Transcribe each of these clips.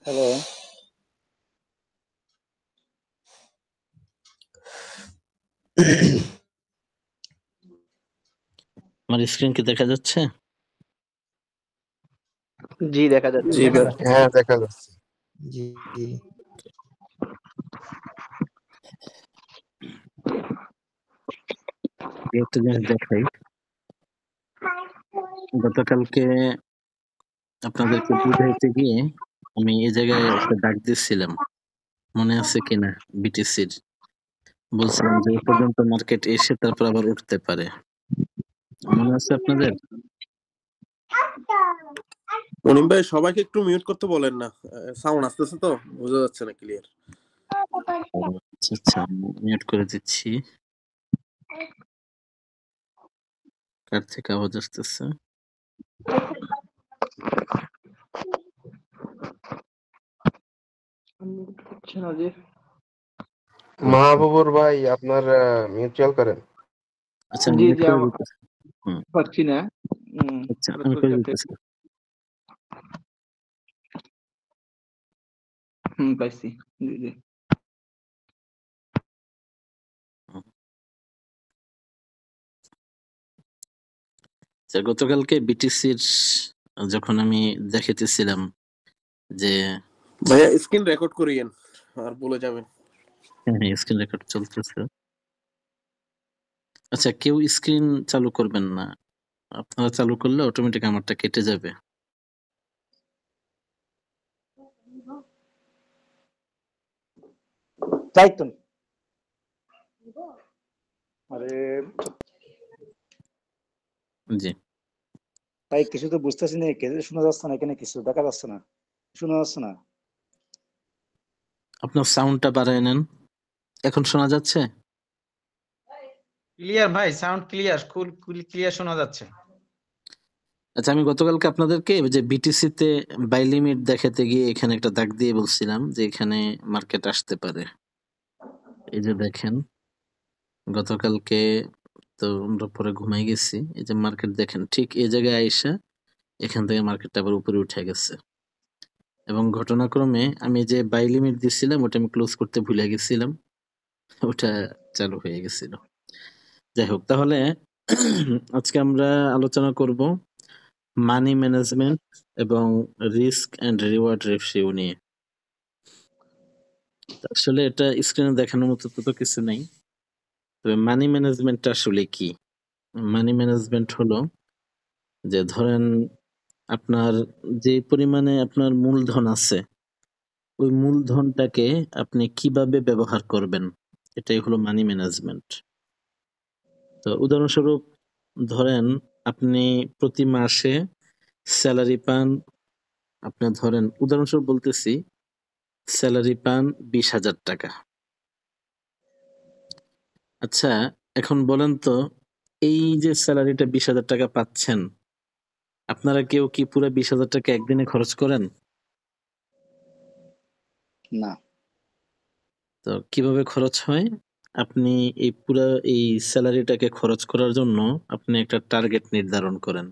Hello. আমার screen কি দেখা যাচ্ছে? জি দেখা যাচ্ছে। জি হ্যাঁ দেখা যাচ্ছে। জি একটা জিনিস দেখাই, গতকালকে আপনাদেরকে বুঝাইতে গিয়ে আমি এই জায়গায় একটা ডাক দিচ্ছিলাম, মনে আছে কিনা? বিটিসির বলছিলাম যে এই পর্যন্ত মার্কেট এসে তারপর আবার উঠতে পারে, মনে আছে আপনাদের? অনিম ভাই সবাইকে একটু মিউট করতে বলেন না, সাউন্ড আসতেছে তো বোঝা যাচ্ছে না ক্লিয়ার। আচ্ছা আচ্ছা, মিউট করে দিচ্ছি। কার থেকে আওয়াজ আসতেছে? মাহবুবুর ভাই আপনার মিউচুয়াল করেন। আচ্ছা জি মিউট জি করে দিতেছি। পাচ্ছি না। আচ্ছা আমি করে দিতেছি। পাইছি। জি জি। গতকালকে বিটিসির যখন আমি দেখাইতেছিলাম যে ভাইয়া স্ক্রিন রেকর্ড করিয়েন আর বলে যাবেন। হ্যাঁ স্ক্রিন রেকর্ড চলতেছে। আচ্ছা কেউ স্ক্রিন চালু করবেন না, আপনারা চালু করলে অটোমেটিক আমারটা কেটে যাবে। তাই তো। আরে জি তাই কিছু তো বুঝতেছি না, শোনা যাচ্ছে না, এখানে কিছু দেখা যাচ্ছে না, শোনা যাচ্ছে না। আপনার সাউন্ডটা বাড়ায় নেন, এখন শোনা যাচ্ছে? ক্লিয়ার ভাই, সাউন্ড ক্লিয়ার, ক্লিয়ার শোনা যাচ্ছে। আচ্ছা আমি গতকালকে আপনাদেরকে যে বিটিসি তে বাই লিমিট দেখাতে গিয়ে এখানে একটা দাগ দিয়ে বলছিলাম যে এখানে মার্কেট আসতে পারে। এই যে দেখেন গতকালকে তো আমরা পরে ঘুমাই গেছি, এই যে মার্কেট দেখেন ঠিক এই জায়গায় আইসা এখান থেকে মার্কেটটা আবার উপরে উঠে গেছে, এবং ঘটনাক্রমে আমি যে বাই লিমিট দিছিলাম ওটা আমি ক্লোজ করতে ভুলে গেছিলাম, ওটা চালু হয়ে গেছিল। যাই হোক, তাহলে আজকে আমরা আলোচনা করব মানি ম্যানেজমেন্ট এবং রিস্ক এন্ড রিওয়ার্ড রেশিও নিয়ে। আসলে এটা স্ক্রিনে দেখানোর মতো তো কিছু নেই, তবে মানি ম্যানেজমেন্টটা আসলে কি? মানি ম্যানেজমেন্ট হলো যে ধরেন আপনার যে পরিমাণে আপনার মূলধন আছে ওই মূলধনটাকে আপনি কিভাবে ব্যবহার করবেন, এটাই হলো মানি ম্যানেজমেন্ট। তো উদাহরণস্বরূপ ধরেন আপনি প্রতি মাসে স্যালারি পান, আপনি ধরেন উদাহরণস্বরূপ বলতেছি স্যালারি পান 20,000 টাকা। আচ্ছা এখন বলেন তো এই যে স্যালারিটা 20,000 টাকা পাচ্ছেন, আপনারা কেউ কি পুরো 20,000 টাকা একদিনে খরচ করেন? না। তো কিভাবে খরচ হয়? আপনি এই স্যালারিটাকে খরচ করার জন্য আপনি একটা টার্গেট নির্ধারণ করেন।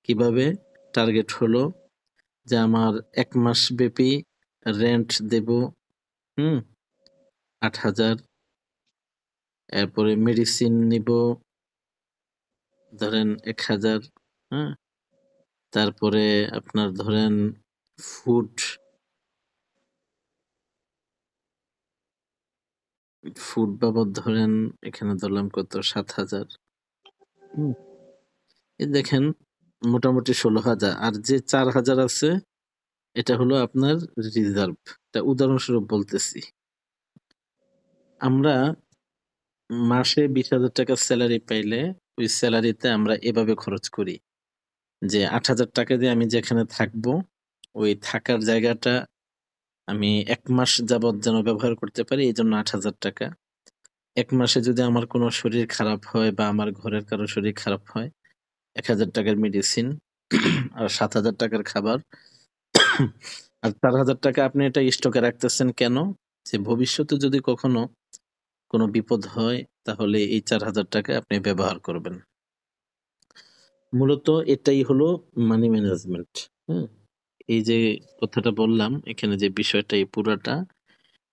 কিভাবে? টার্গেট হলো যে আমার 1 মাস ব্যাপী রেন্ট দেব 8,000, এরপরে মেডিসিন নিব ধরেন 1,000, হ্যাঁ, তারপরে আপনার ধরেন ফুড বাবদ ধরেন এখানে ধরলাম কত 7,000, এই দেখেন মোটামুটি 16,000, আর যে 4,000 আছে এটা হলো আপনার রিজার্ভ। এটা উদাহরণস্বরূপ বলতেছি। আমরা মাসে 20,000 টাকা স্যালারি পাইলে ওই স্যালারিতে আমরা এভাবে খরচ করি যে 8,000 টাকা দিয়ে আমি যেখানে থাকবো ওই থাকার জায়গাটা আমি 1 মাস যাবত যেন ব্যবহার করতে পারি, এই জন্য 8,000 টাকা। 1 মাসে যদি আমার কোনো শরীর খারাপ হয় বা আমার ঘরের কারো শরীর খারাপ হয় 1,000 টাকার মেডিসিন আর 7,000 টাকার খাবার। আর 4,000 টাকা আপনি এটা স্টকে রাখতেছেন কেন? যে ভবিষ্যতে যদি কখনো কোনো বিপদ হয় তাহলে এই 4,000 টাকা আপনি ব্যবহার করবেন। মূলত এটাই হলো মানি ম্যানেজমেন্ট। হ্যাঁ, এই যে কথাটা বললাম এখানে যে বিষয়টা এই পুরাটা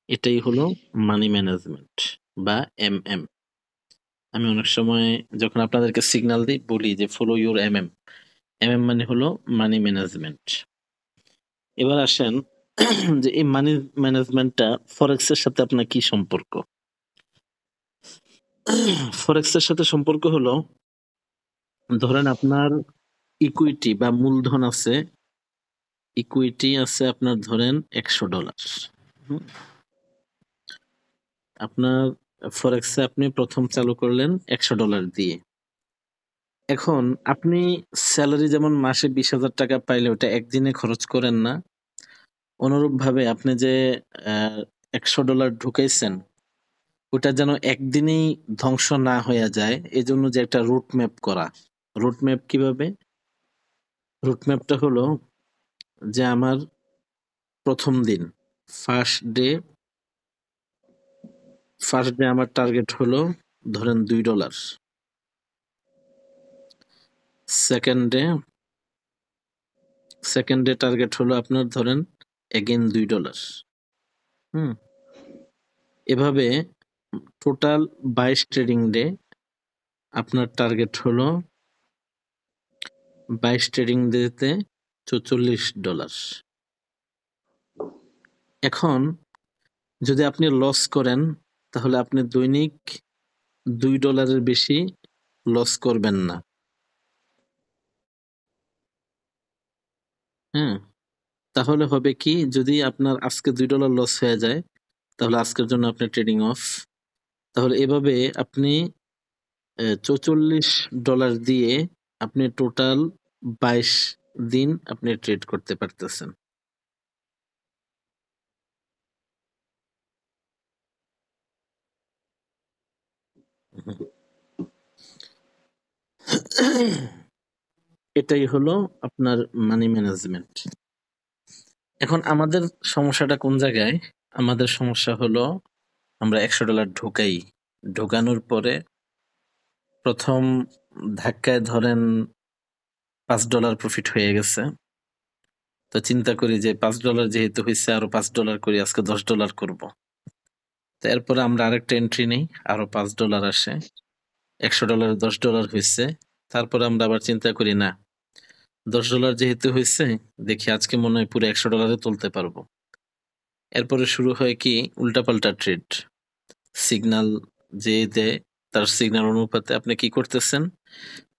এটাই হলো মানি ম্যানেজমেন্ট বা এমএম। আমি অনেক সময় যখন আপনাদেরকে সিগন্যাল দিই বলি যে ফলো ইউর এমএম। এমএম মানে হলো মানি ম্যানেজমেন্ট। এবার আসেন যে এই মানি ম্যানেজমেন্টটা ফরেক্স এর সাথে আপনার কি সম্পর্ক? ফরেক্স এর সাথে সম্পর্ক হলো, ধরেন আপনার ইকুইটি বা মূলধন আছে, ইকুইটি আছে আপনার ধরেন $100। আপনার ফরেক্সে আপনি প্রথম চালু করলেন $100 দিয়ে। এখন আপনি স্যালারি যেমন মাসে 20,000 টাকা পাইলে ওটা একদিনে খরচ করেন না, অনুরূপভাবে আপনি যে $100 ঢুকাইছেন ওটা যেন একদিনেই ধ্বংস না হয়ে যায়, এজন্য যে একটা রুট ম্যাপ করা। রুট ম্যাপ কিভাবে? রুট ম্যাপটা হলো যে আমার প্রথম দিন ফার্স্ট ডে আমার টার্গেট হলো ধরেন $2। সেকেন্ড ডে টার্গেট হলো আপনার ধরেন এগেন $2। এভাবে টোটাল 22 ট্রেডিং ডে আপনার টার্গেট হলো 22 ট্রেডিং ডেতে $44। এখন যদি আপনি লস করেন তাহলে আপনি দৈনিক $2 বেশি লস করবেন না। হ্যাঁ, তাহলে হবে কি, যদি আপনার আজকে $2 লস হয়ে যায় তাহলে আজকের জন্য আপনি ট্রেডিং অফ। তাহলে এভাবে আপনি $44 দিয়ে আপনি টোটাল 22 দিন আপনি ট্রেড করতে পারতেছেন। এটাই হলো আপনার মানি ম্যানেজমেন্ট। এখন আমাদের সমস্যাটা কোন জায়গায়? আমাদের সমস্যা হলো আমরা $100 ঢোকাই, ঢোকানোর পরে প্রথম ধাক্কায় ধরেন $5 প্রফিট হয়ে গেছে। তো চিন্তা করি যে $5 যেহেতু হয়েছে আরো $5 করি, আজকে $10 করব। তো এরপরে আমরা আরেকটা এন্ট্রি নেই, আরো $5 আসে, $100 $10 হয়েছে। তারপরে আমরা আবার চিন্তা করি না, $10 যেহেতু হয়েছে দেখি আজকে মনে হয় পুরো $100 তুলতে পারবো। এরপরে শুরু হয় কি উল্টাপাল্টা ট্রেড। সিগন্যাল যে দেয় তার সিগন্যাল অনুপাতে আপনি কি করতেছেন,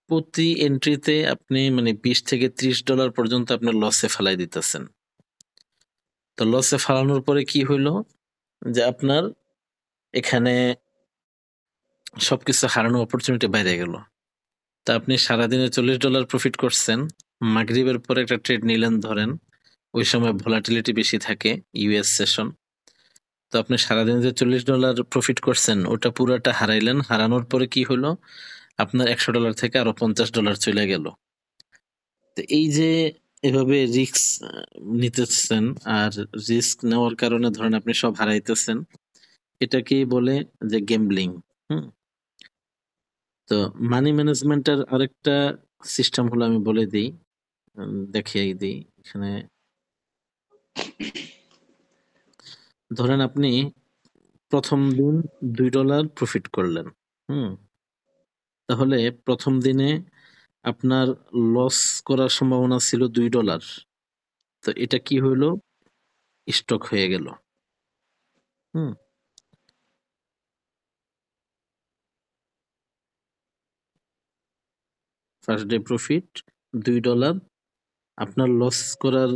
প্রতি এন্ট্রিতে আপনি মানে $20 থেকে $30 পর্যন্ত আপনার লসে ফেলাই দিতেছেন। তো লসে ফালানোর পরে কি হইলো যে আপনার এখানে সবকিছু হারানো অপরচুনিটি বাইরে গেল। তা আপনি সারাদিনে $40 প্রফিট করছেন, মাগরিবের পরে একটা ট্রেড নিলেন ধরেন, ওই সময় ভলাটিলিটি বেশি থাকে, ইউএস সেশন। তো আপনি সারাদিনে যে $40 প্রফিট করছেন ওটা পুরাটা হারাইলেন। হারানোর পরে কি হলো, আপনার $100 থেকে আরো $50 চলে গেল। তো এই যে এভাবে রিস্ক নিতেছেন, আর রিস্ক নেওয়ার কারণে ধরেন আপনি সব হারাইতেছেন, এটাকেই বলে যে গেমব্লিং। তো মানি ম্যানেজমেন্টের আরেকটা সিস্টেম হলো, আমি বলে দিই, দেখিয়ে দিই এখানে। ধরেন আপনি প্রথম দিন $2 প্রফিট করলেন। তাহলে প্রথম দিনে আপনার লস করার সম্ভাবনা ছিল $2। তো এটা কি হইলো, স্টক হয়ে গেল। First day profit $2। আপনার লস করার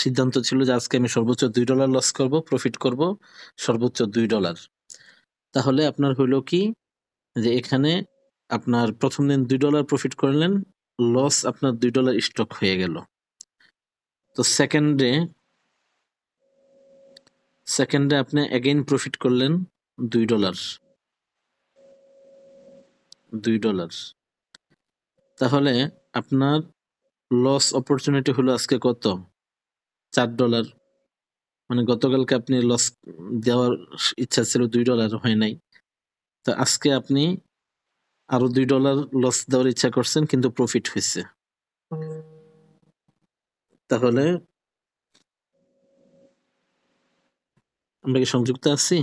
সিদ্ধান্ত ছিল যে আজকে আমি সর্বোচ্চ $2 লস করব, প্রফিট করব সর্বোচ্চ $2। তাহলে আপনার হইলো কি যে এখানে আপনার প্রথম দিন $2 প্রফিট করলেন, লস আপনার $2 স্টক হয়ে গেল। তো সেকেন্ডে আপনি এগেইন প্রফিট করলেন $2। তাহলে আপনার লস অপরচুনিটি হলো আজকে কত, $4। মানে গতকালকে আপনি লস দেওয়ার ইচ্ছা ছিল $2, হয় নাই। তো আজকে আপনি আরো $2 লস দেওয়ার ইচ্ছা করছেন কিন্তু প্রফিট হয়েছে, তাহলে আমরা কি সংযুক্ত আছি?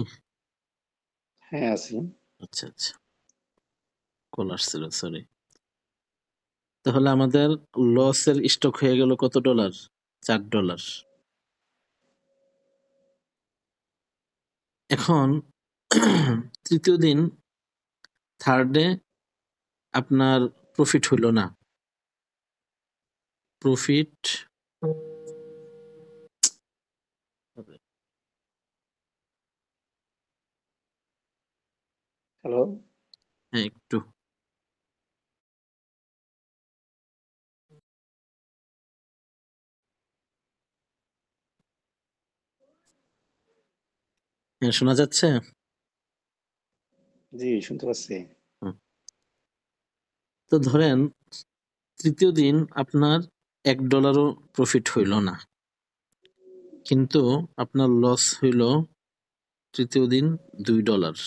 হ্যাঁ আছি। আচ্ছা আচ্ছা, কল আসছিল, সরি। তাহলে আমাদের লসের স্টক হয়ে গেল কত ডলার? $4। এখন তৃতীয় দিন, থার্ডে আপনার প্রফিট হইল না। প্রফিট হ্যালো, হ্যাঁ একটু হ্যাঁ, শোনা যাচ্ছে? জি শুনতে পাচ্ছি। হুম। তো ধরেন তৃতীয় দিন আপনার $1 প্রফিট হইল না, কিন্তু আপনার লস হইল তৃতীয় দিন $2।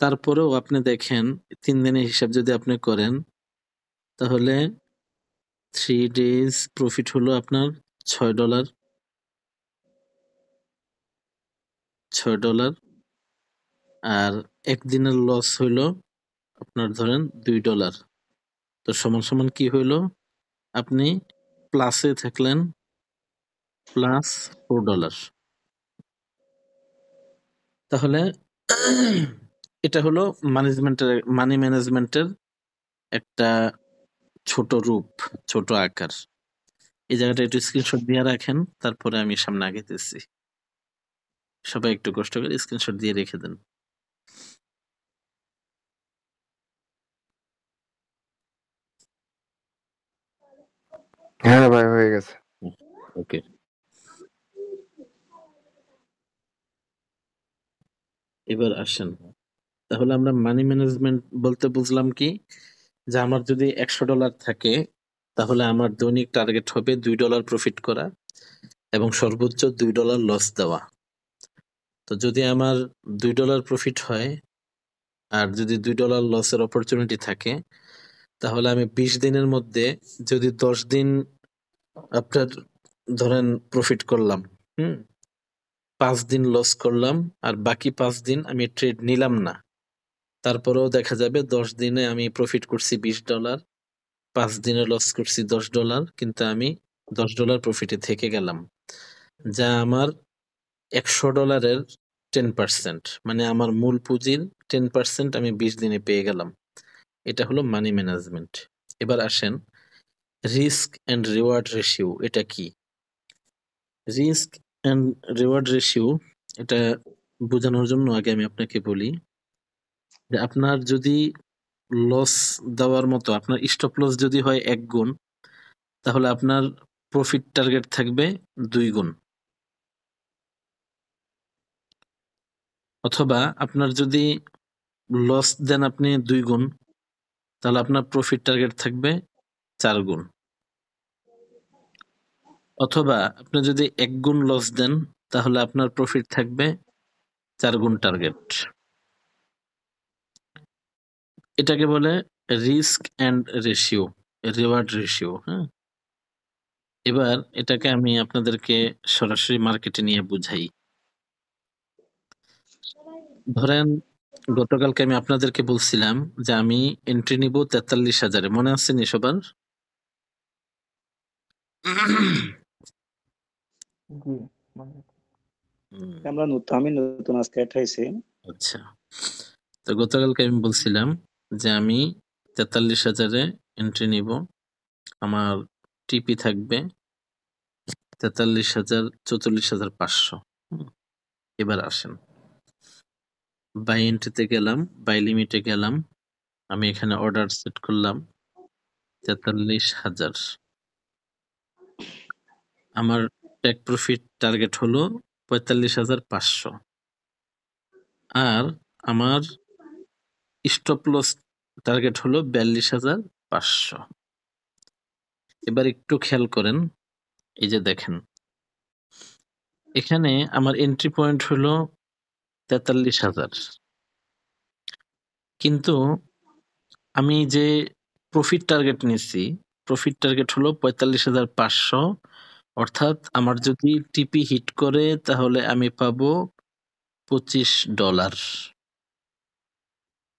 তারপরেও আপনি দেখেন 3 দিনের হিসাব যদি আপনি করেন, তাহলে 3 days প্রফিট হলো আপনার $6। $6 আর একদিনের লস হইল আপনার ধরেন $2। তো সমান সমান কি হইল? আপনি প্লাসে থাকলেন, প্লাস $4। তাহলে এটা হলো মানি ম্যানেজমেন্টের একটা ছোট রূপ, ছোট আকার। এই জায়গাটা একটু স্ক্রিনশট দিয়ে রাখেন, তারপরে আমি সামনে আগাইতেছি। সবাই একটু কষ্ট করে স্ক্রিনশট দিয়ে রেখে দেন। হ্যাঁ ভাই, হয়ে গেছে। ওকে, এবার আসেন। তাহলে আমরা মানি ম্যানেজমেন্ট বলতে বুঝলাম কি, যে আমার যদি $100 থাকে, তাহলে আমার দৈনিক টার্গেট হবে $2 প্রফিট করা এবং সর্বোচ্চ $2 লস দেওয়া। তো যদি আমার $2 প্রফিট হয় আর যদি $2 লসের অপরচুনিটি থাকে, তাহলে আমি 20 দিনের মধ্যে যদি 10 দিন আপনার ধরেন প্রফিট করলাম, 5 দিন লস করলাম, আর বাকি 5 দিন আমি ট্রেড নিলাম না, তারপরেও দেখা যাবে 10 দিনে আমি প্রফিট করছি $20, 5 দিনে লস করছি $10, কিন্তু আমি $10 প্রফিটে থেকে গেলাম, যা আমার $100 10%, মানে আমার মূল পুঁজির 10% আমি 20 দিনে পেয়ে গেলাম। এটা হলো মানি ম্যানেজমেন্ট। এবার আসেন রিস্ক অ্যান্ড রিওয়ার্ড রেশিও। এটা কি? রিস্ক অ্যান্ড রিওয়ার্ড রেশিও এটা বোঝানোর জন্য আগে আমি আপনাকে বলি যে আপনার যদি লস দেওয়ার মতো আপনার স্টপ লস যদি হয় 1 গুণ, তাহলে আপনার প্রফিট টার্গেট থাকবে 2 গুণ। অথবা আপনার যদি লস দেন আপনি 2 গুণ, তাহলে আপনার প্রফিট টার্গেট থাকবে 4 গুণ। অথবা আপনি যদি 1 গুণ লস দেন, তাহলে আপনার প্রফিট থাকবে 4 গুণ টার্গেট। এটাকে বলে risk and ratio, reward ratio. হ্যাঁ, এবার এটাকে আমি আপনাদেরকে সরাসরি মার্কেটে নিয়ে বুঝাই। ধরেন গতকালকে আমি আপনাদেরকে বলছিলাম যে আমি এন্ট্রি নিব 43,000-এ, মনে আছে নি সবার? আমি নতুন আজকে অ্যাড হয়েছি। আচ্ছা, তো গতকালকে আমি বলছিলাম যে আমি 43,000-এ এন্ট্রি নিব, আমার টিপি থাকবে 43,000, 44,500। এবার আসেন বাই এন্ট্রিতে গেলাম, বাই লিমিটে গেলাম, আমি এখানে অর্ডার সেট করলাম 43,000। আমার টেক প্রফিট টার্গেট হলো 45,500, আর আমার স্টপ লস টার্গেট হলো 42,500। এবার একটু খেয়াল করেন, এই যে দেখেন এখানে আমার এন্ট্রি পয়েন্ট হলো 43,000, কিন্তু আমি যে প্রফিট টার্গেট নিচ্ছি, প্রফিট টার্গেট হলো ৪৫,৫০০, অর্থাৎ আমার যদি টিপি হিট করে তাহলে আমি পাবো $25।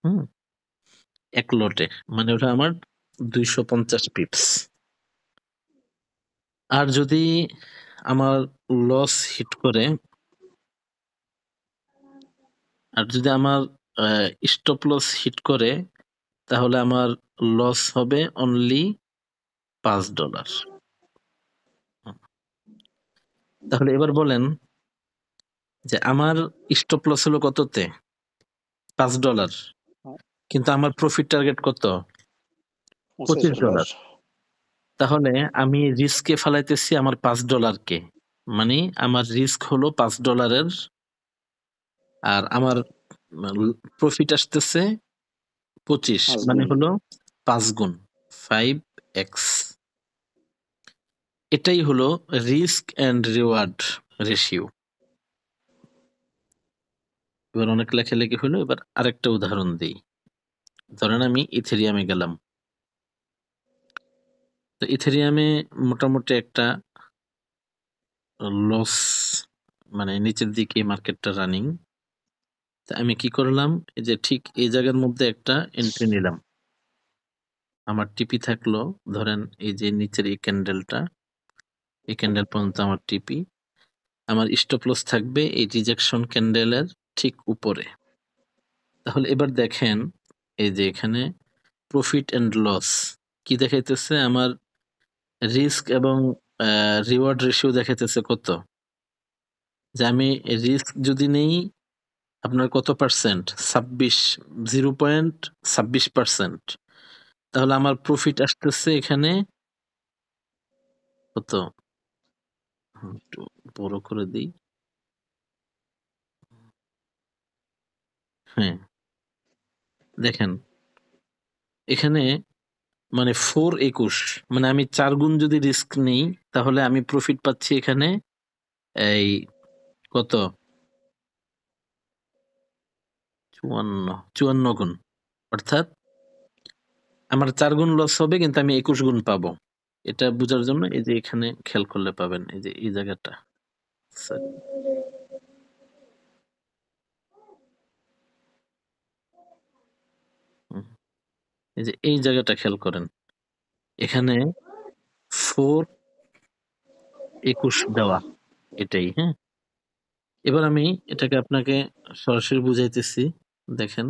হুম, এক লটে, মানে ওটা আমার 250 পিপস। আর যদি আমার লস হিট করে, আর যদি আমার স্টপ লস হিট করে, তাহলে আমার লস হবে অনলি $5। তাহলে এবার বলেন যে আমার স্টপ লস হলো কততে? $5, কিন্তু আমার প্রফিট টার্গেট কত? $25। তাহলে আমি রিস্কে ফেলাইতেছি আমার $5 মানে আমার রিস্ক হলো $5, আর আমার প্রফিট আসতেছে 25, মানে হলো 5 গুণ, 5x। এটাই হলো রিস্ক এন্ড রিওয়ার্ড রেশিও। এবার অনেক লেখালেখি হলো, এবার আরেকটা উদাহরণ দিই। ধরেন আমি ইথেরিয়ামে গেলাম, তো ইথেরিয়ামে মোটামুটি একটা লস, মানে নিচের দিকে মার্কেটটা রানিং। তা আমি কি করলাম, এই যে ঠিক এই জায়গার মধ্যে একটা এন্ট্রি নিলাম। আমার টিপি থাকলো, ধরেন এই যে নিচের এই ক্যান্ডেলটা, এই ক্যান্ডেল পর্যন্ত আমার টিপি। আমার স্টপ লস থাকবে এই রিজেকশন ক্যান্ডেলের ঠিক উপরে। তাহলে এবার দেখেন, এই যে এখানে প্রফিট এন্ড লস কি দেখাইতেছে, আমার রিস্ক এবং রিওয়ার্ড রেশিও দেখাইতেছে কত, যে আমি রিস্ক যদি নেই আপনার কত পার্সেন্ট, 0.26%, তাহলে আমার প্রফিট আসতেছে এখানে কত, একটু বড় করে দিই, হ্যাঁ দেখেন এখানে মানে 421, মানে আমি 4 গুণ যদি রিস্ক নেই তাহলে আমি প্রফিট পাচ্ছি এখানে এই কত, 54 গুণ। অর্থাৎ আমার 4 গুণ লস হবে কিন্তু আমি 21 গুণ পাবো। এটা বোঝার জন্য এই যে এখানে খেয়াল করলে পাবেন, এই যে এই জায়গাটা, Sorry. হুম, এই যে এই জায়গাটা খেয়াল করেন, এখানে 421 দেওয়া, এটাই। হ্যাঁ, এবার আমি এটাকে আপনাকে সরাসরি বুঝাইতেছি। দেখেন,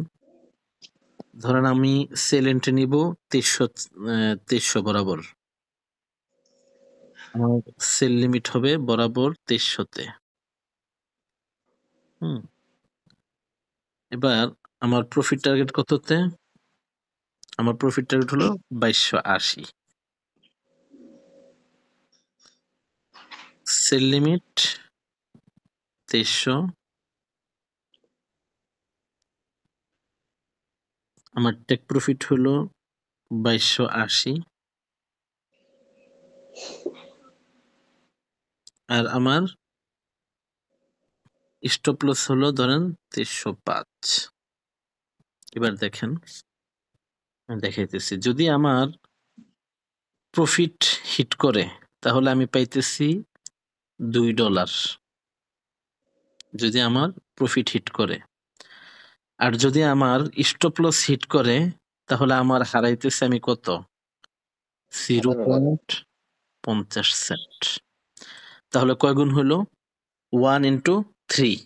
ধরেন আমি সেল এন্ট্রি নিব 2300 বরাবর, আমার সেল লিমিট হবে বরাবর 2300-তে। হুম, এবার আমার প্রফিট টার্গেট কততে? আমার প্রফিট টার্গেট হলো 2280। সেল লিমিট 2300, আমার টেক প্রফিট হলো 2280, আর আমার স্টপ লস হলো ধরেন 305। এবার দেখেন, আমি দেখাইতেছি, যদি আমার প্রফিট হিট করে তাহলে আমি পাইতেছি $2, যদি আমার প্রফিট হিট করে। আর যদি আমার স্টপ লস হিট করে তাহলে আমার হারাইতেছে আমি কত, 0.50 তাহলে কয় গুণ হলো, 1 × 3,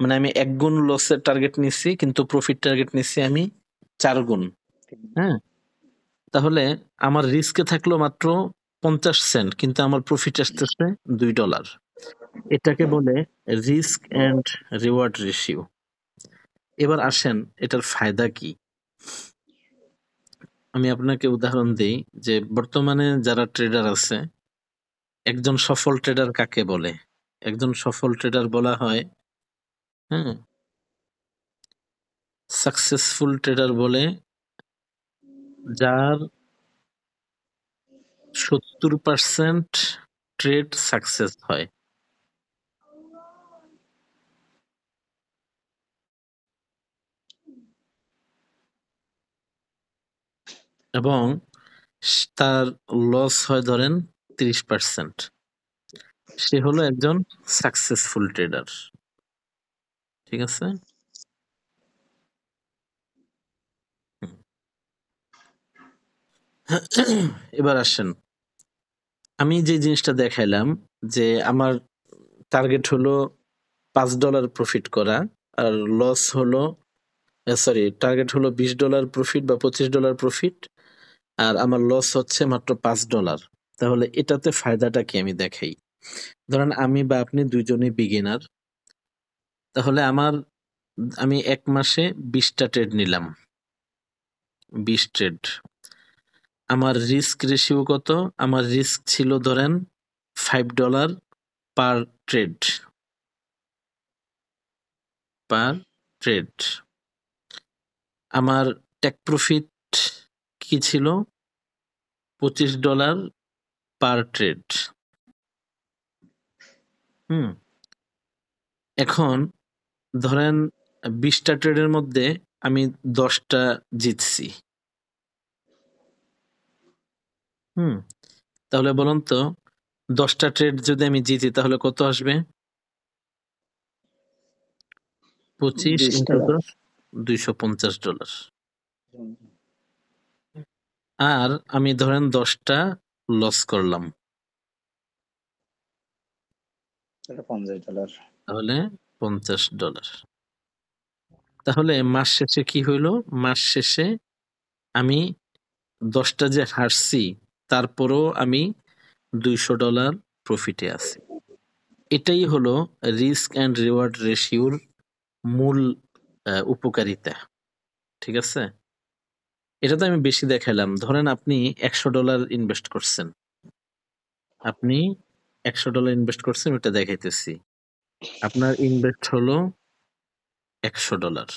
মানে আমি 1 গুণ লসের টার্গেট নিচ্ছি কিন্তু প্রফিট টার্গেট নিচ্ছি আমি 4 গুণ। হ্যাঁ, তাহলে আমার রিস্কে থাকলো মাত্র 50 সেন্ট কিন্তু আমার প্রফিট আসতেছে $2। এটাকে বলে রিস্ক এন্ড রিওয়ার্ড রেশিও। এবার আসেন এটার ফায়দা কি, আমি আপনাকে উদাহরণ দিই যে বর্তমানে যারা ট্রেডার আছে, একজন সফল ট্রেডার কাকে বলে? একজন সফল ট্রেডার বলা হয়, হ্যাঁ, সাকসেসফুল ট্রেডার বলে যার 70% ট্রেড সাকসেস হয়। এবং তার লস হয় ধরেন 30%, সে হলো একজন সাকসেসফুল ট্রেডার। ঠিক আছে? হুম। এবার আসেন, আমি যে জিনিসটা দেখাইলাম যে আমার টার্গেট হলো $5 প্রফিট করা, আর লস হলো সরি টার্গেট হলো $20 প্রফিট বা $25 প্রফিট, আর আমার লস হচ্ছে মাত্র $5। তাহলে এটাতে ফায়দাটা কি আমি দেখাই। ধরেন আমি বা আপনি দুইজনই বিগিনার, তাহলে আমি 1 মাসে 20টা ট্রেড নিলাম, 20 ট্রেড। আমার রিস্ক রেশিও কত? আমার রিস্ক ছিল ধরেন $5 পার ট্রেড, পার ট্রেড। আমার টেক প্রফিট কি ছিল? $25 পার ট্রেড। এখন ধরেন 20টা ট্রেডের মধ্যে আমি 10টা জিতছি। তাহলে বলুন তো, 10টা ট্রেড যদি আমি জিতি তাহলে কত আসবে? 25 20 ইন্টু টাকা 10, $250। আর আমি ধরেন 10টা লস করলাম, এটা $50। তাহলে $50। তাহলে মাস শেষে কি হইলো? মাস শেষে আমি 10টা যে হারছি তারপরও আমি $200 প্রফিটে আছি। এটাই হলো রিস্ক অ্যান্ড রিওয়ার্ড রেশিওর মূল উপকারিতা। ঠিক আছে? এটা তো আমি বেশি দেখালাম। ধরেন আপনি $100 ইনভেস্ট করছেন, আপনি $100 ইনভেস্ট করছেন, ওটা দেখাইতেছি। আপনার ইনভেস্ট হলো $100।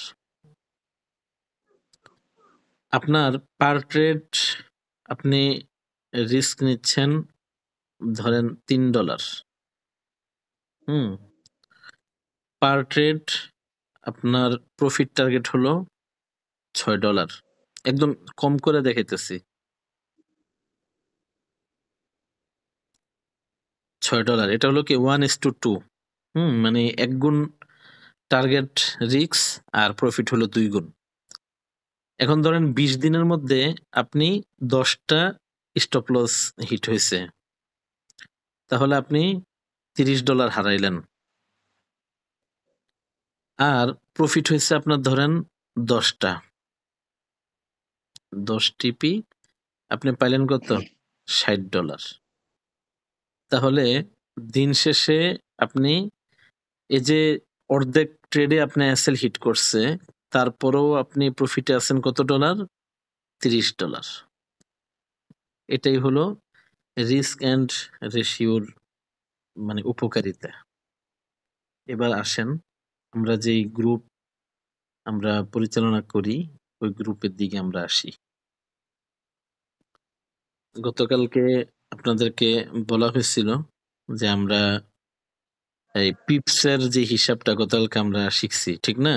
আপনার পার ট্রেড আপনি রিস্ক নিচ্ছেন ধরেন $3। পার ট্রেড আপনার প্রফিট টার্গেট হলো $6। একদম কম করে দেখাইতেছি, $6। এটা হলো কি 1:2। মানে 1 গুণ টার্গেট রিস্ক আর প্রফিট হলো 2 গুণ। এখন ধরেন 20 দিনের মধ্যে আপনি 10টা স্টপ লস হিট হয়েছে, তাহলে আপনি $30 হারাইলেন। আর প্রফিট হয়েছে আপনার ধরেন 10টা, 10 টিপি আপনি পাইলেন কত? $60। তাহলে দিন শেষে আপনি এই যে অর্ধেক ট্রেডে আপনি এসএল হিট করছে, তারপরেও আপনি প্রফিটে আছেন কত ডলার? $30। এটাই হলো রিস্ক অ্যান্ড রেশিওর মানে উপকারিতা। এবার আসেন আমরা যেই গ্রুপ আমরা পরিচালনা করি ওই গ্রুপের দিকে আমরা আসি। গতকালকে আপনাদেরকে বলা হয়েছিল যে আমরা এই পিপসের যে হিসাবটা গতকালকে আমরা শিখছি, ঠিক না?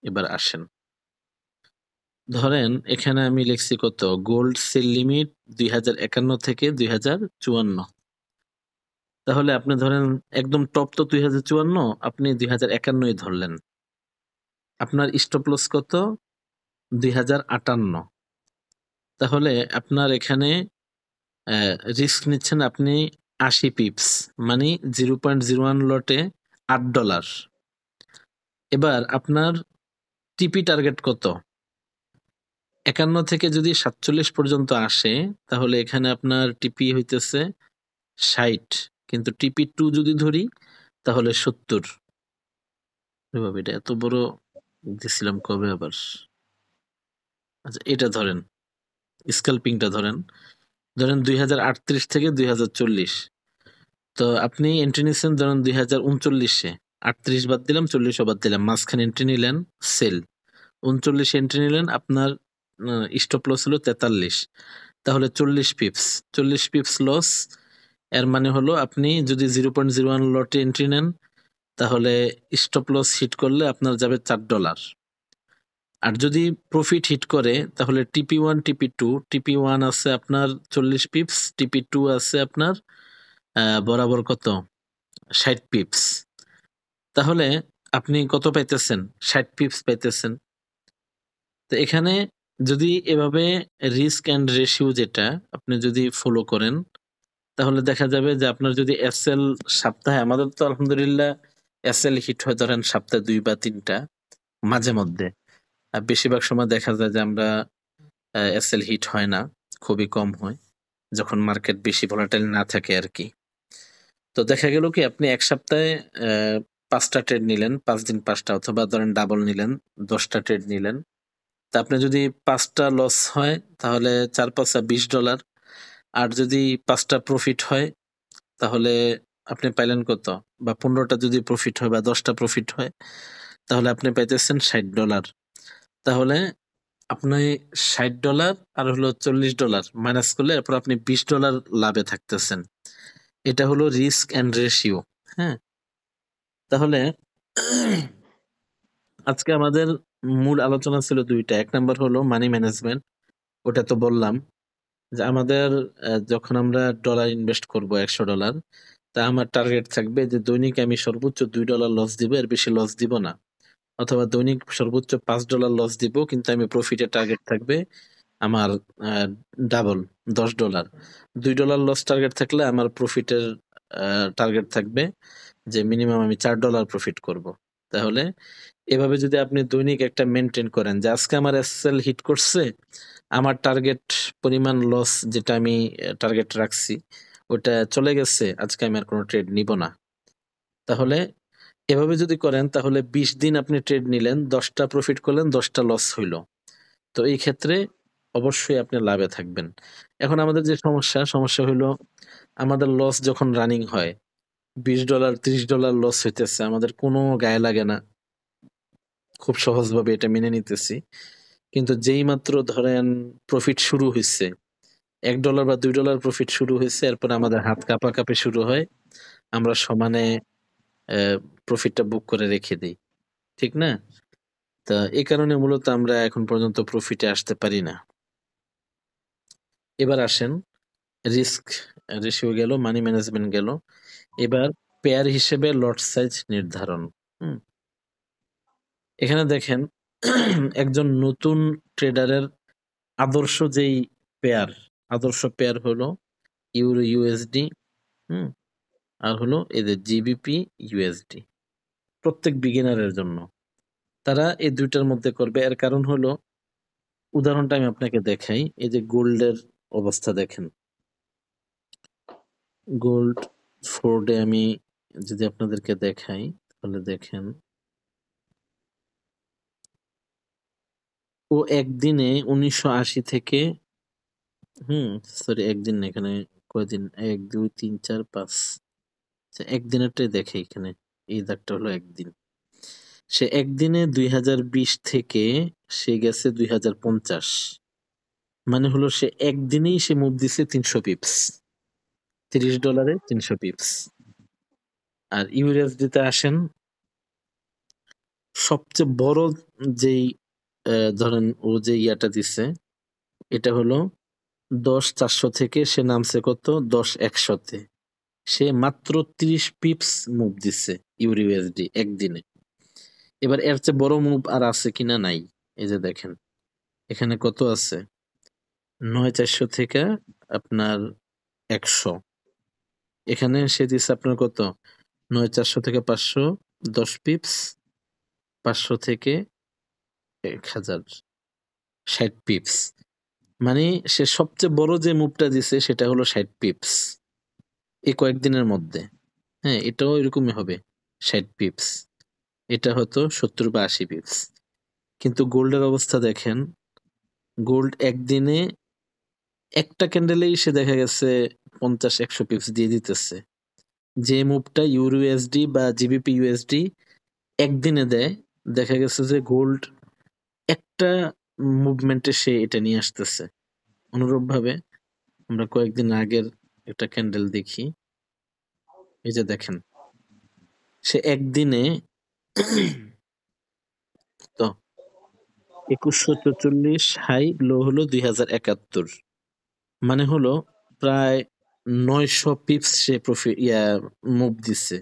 এবার আসেন, ধরেন এখানে আমি লিখছি কত? গোল্ড সেল লিমিট 2051 থেকে 2054। তাহলে আপনি ধরেন একদম টপ তো 2054, আপনি 2051 ধরলেন। আপনার স্টপ লস কত? 2058। তাহলে আপনার এখানে রিস্ক নিচ্ছেন আপনি 80 পিপস, মানে 0.01 লটে $8। এবার আপনার টিপি টার্গেট কত? 51 থেকে যদি 47 পর্যন্ত আসে তাহলে এখানে আপনার টিপি হইতেছে 60, কিন্তু টিপি 2 যদি ধরি তাহলে 70। এটা এত বড় দিছিলাম কবে আবার? আচ্ছা এটা ধরেন, স্ক্যালপিংটা ধরেন 2038 থেকে 2040। তো আপনি এন্ট্রি নিচ্ছেন ধরেন 2039-এ, 38 বাদ দিলাম, 40 বাদ দিলাম, মাঝখানে এন্ট্রি নিলেন সেল, 39 এন্ট্রি নিলেন, আপনার স্টপ লস হলো 43, তাহলে 40 পিপস, 40 পিপস লস। এর মানে হলো আপনি যদি 0.01 লটে এন্ট্রি নেন তাহলে স্টপ লস হিট করলে আপনার যাবে $4। আর যদি প্রফিট হিট করে তাহলে TP1 TP2, TP1 আছে আপনার 40 পিপস, TP2 আছে আপনার বরাবর কত 60 পিপস। তাহলে আপনি কত পাইতেছেন? 60 পিপস পাইতেছেন। তো এখানে যদি এভাবে রিস্ক অ্যান্ড রেশিও যেটা আপনি যদি ফলো করেন তাহলে দেখা যাবে যে আপনার যদি এসএল সপ্তাহে, আমাদের তো আলহামদুলিল্লাহ এসএল হিট হয় ধরেন সপ্তাহে 2 বা 3টা মাঝে মধ্যে, আর বেশিরভাগ সময় দেখা যায় যে আমরা এসএল হিট হয় না, খুবই কম হয় যখন মার্কেট বেশি ভলাটাইল না থাকে আর কি। তো দেখা গেল কি আপনি এক সপ্তাহে 5টা ট্রেড নিলেন, 5 দিন 5টা, অথবা ধরেন ডাবল নিলেন 10টা ট্রেড নিলেন। তা আপনি যদি 5টা লস হয় তাহলে 4 × 5 = $20, আর যদি 5টা প্রফিট হয় তাহলে আপনি পাইলেন কত, বা 15টা যদি প্রফিট হয় বা 10টা প্রফিট হয় তাহলে আপনি পাইতেছেন $60। তাহলে আপনি $60 আর হলো $40 মাইনাস করলে এরপর আপনি $20 লাভে থাকতেছেন। এটা হলো রিস্ক অ্যান্ড রেশিও। হ্যাঁ, তাহলে আজকে আমাদের মূল আলোচনা ছিল 2টা। এক নাম্বার হলো মানি ম্যানেজমেন্ট, ওটা তো বললাম যে আমাদের যখন আমরা ডলার ইনভেস্ট করব $100, তা আমার টার্গেট থাকবে যে দৈনিক আমি সর্বোচ্চ $2 লস দিব, এর বেশি লস দিব না। অথবা দৈনিক সর্বোচ্চ $5 লস দিব, কিন্তু আমি প্রফিটের টার্গেট থাকবে আমার ডাবল $10। $2 লস টার্গেট থাকলে আমার প্রফিটের টার্গেট থাকবে যে মিনিমাম আমি $4 প্রফিট করব। তাহলে এভাবে যদি আপনি দৈনিক একটা মেনটেন করেন যে আজকে আমার এসএল হিট করছে, আমার টার্গেট পরিমাণ লস যেটা আমি টার্গেট রাখছি ওটা চলে গেছে, আজকে আমি আর কোনো ট্রেড নিব না। তাহলে এভাবে যদি করেন তাহলে 20 দিন আপনি ট্রেড নিলেন, 10টা প্রফিট করলেন, 10টা লস হইল। তো এই ক্ষেত্রে অবশ্যই আপনি লাভে থাকবেন। এখন আমাদের যে সমস্যা হলো আমাদের লস যখন রানিং হয় $20 $30 লস হইতেছে, আমাদের কোনো গায়ে লাগে না, খুব সহজভাবে এটা মেনে নিতেছি। কিন্তু যেই মাত্র ধরেন প্রফিট শুরু হয়েছে, $1 বা $2 প্রফিট শুরু হয়েছে, এরপর আমাদের হাত কাঁপাকাঁপি শুরু হয়, আমরা সমানে প্রফিটটা বুক করে রেখে দিই, ঠিক না? তা এই কারণে মূলত আমরা এখন পর্যন্ত প্রফিটে আসতে পারি না। এবার আসেন, রিস্ক রেশিও গেল, মানি ম্যানেজমেন্ট গেল, এবার পেয়ার হিসেবে লট সাইজ নির্ধারণ। এখানে দেখেন একজন নতুন ট্রেডারের আদর্শ যেই আদর্শ পেয়ার হলো ইউরো ইউএসডি, আর হলো এদের জিবিপি ইউএসডি। প্রত্যেক বিগিনারের জন্য তারা এই দুইটার মধ্যে করবে। এর কারণ হলো, উদাহরণটা আমি আপনাকে দেখাই। এই যে গোল্ডের অবস্থা দেখেন, গোল্ড ফোর্ডে আমি যদি আপনাদেরকে দেখাই তাহলে দেখেন ও একদিনে 1980 থেকে সরি একদিন না, এখানে কয়দিন, 1 2 3 4 5, একদিনেরটাই দেখে এখানে, এই দাগটা হলো একদিন। সে একদিনে 2020 থেকে সে গেছে 2050, মানে হলো সে একদিনেই সে মুভ দিছে 300 পিপস, $30 300 পিপস। আর ইউএসডিতে আসেন, সবচেয়ে বড় যেই ধরেন ও যে ইয়াটা দিছে, এটা হলো 10 400 থেকে সে নামছে কত 10 100-তে, সে মাত্র 30 পিপস মুভ দিছে ইউএসডি একদিনে। এবার এর চেয়ে বড় মুভ আর আছে কিনা? নাই। এই যে দেখেন এখানে কত আছে, 9 400 থেকে আপনার 100, এখানে সে দিচ্ছে আপনার কত 9 400 থেকে 500 10 পিপস, 500 থেকে 1000 60 পিপস। মানে সে সবচেয়ে বড় যে মুভটা দিছে সেটা হলো 60 পিপস এই কয়েকদিনের মধ্যে। হ্যাঁ, এটাও এরকমই হবে 60 পিপস, এটা হতো 70 বা 80 পিপস। কিন্তু গোল্ডের অবস্থা দেখেন, গোল্ড একদিনে একটা ক্যান্ডেলেই সে দেখা গেছে 50 100 পিপস দিয়ে দিতেছে। যে মুভটা ইউএসডি বা জিবিপি ইউএসডি একদিনে দেয়, দেখা গেছে যে গোল্ড একটা মুভমেন্টে সে এটা নিয়ে আসতেছে। অনুরূপ ভাবে আমরা কয়েকদিন আগের একটা ক্যান্ডেল দেখি, এই যে দেখেন সে একদিনে তো 2144 হাই, লো হলো 2071, মানে হলো প্রায় 900 পিপস সে প্রফিট মুভ দিচ্ছে।